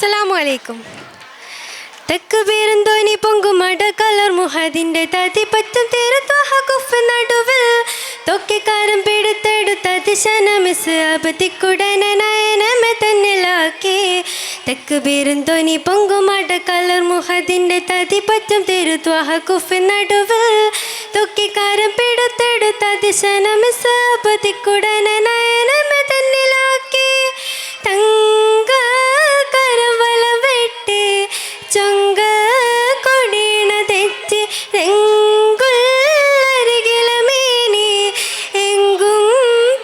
അസ്സലാമു അലൈക്കും. തെക്കുപേരും തോനി പൊങ്കുമട കളർ മുഹദിന്റെ തതിപറ്റും തീരത്വഹകുഫ് നടുവിൽ തൊക്കിക്കാരം പിടുത്തെടുത്തത് ശനമിസ് അബതിക്കുടന നയനമെ തന്നിലാക്കി. തെക്കുപേരും തോനി പൊങ്കുമട കളർ മുഹദിന്റെ തതിപറ്റും തീരത്വഹകുഫ് നടുവിൽ തൊക്കിക്കാരം പിടുത്തെടുത്തത് ശനമിസ് അബതിക്കുടന നയനമെ തന്നിലാക്കി. തങ്ക കരവല വെട്ടി ചൊങ്ക കൊടീണ തെറ്റി രംഗുള്ളരികിലമേനി എങ്കും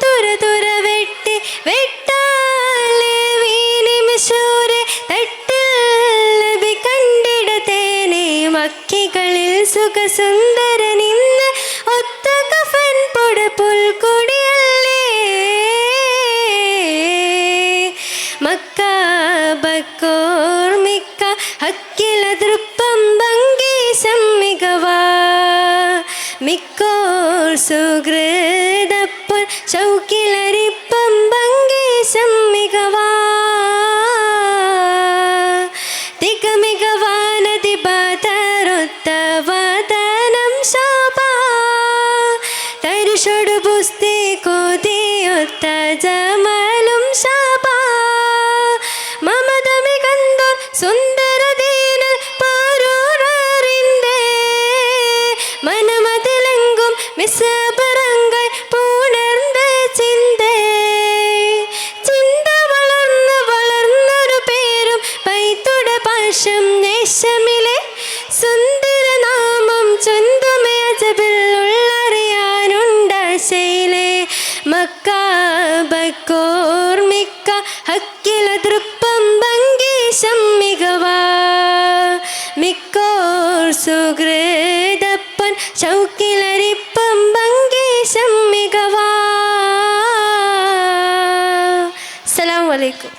തുര തുര വെട്ടി വെട്ടാലെ വീനിമിശൂരെ തട്ടിൽ കണ്ടിടത്തേനെ മക്കികളിൽ സുഖസുന്ദര നിന്ന് ഒത്ത കഫൻ പൊട പുൽക്കൊടിയല്ലേ. മക്ക ബക്കോർമിക്ക ഹക്കില ദൃപ്പം ഭംഗീശം മികവാ മിക്കോർ സുഹൃദപ്പൻ ശൗക്കിലരിപ്പം ഭംഗീശം മികവാ. തികമികവാനതി ബാതരൊത്ത വദനം ശോഭ തരിശൊടു പുസ്തി കൊതിയൊത്ത ജമലും ശോഭ. മമതമികന്തോർ സുന്ദരദീനൽ പാരൂറിന്റെ മനമതിലെങ്കും മിസബറങ്കായി പൂണർന്ന ചിന്ത വളർന്നൊരു പേരും പൈത്തുട പാശം നേശമിലെ സുന്ദരനാമം ചൊന്തുമേ അജബിൽ ഉള്ളറിയാനുണ്ടാശയിലെ. മക്ക ബക്കോർമിക്ക ഹക്കില ദൃപ്പം ഭംഗീശം മികവാ മിക്കോർ സുഹൃദപ്പൻ ശൗക്കിലരിപ്പം ഭംഗീശം മികവാ. അസ്സലാമു അലൈക്കും.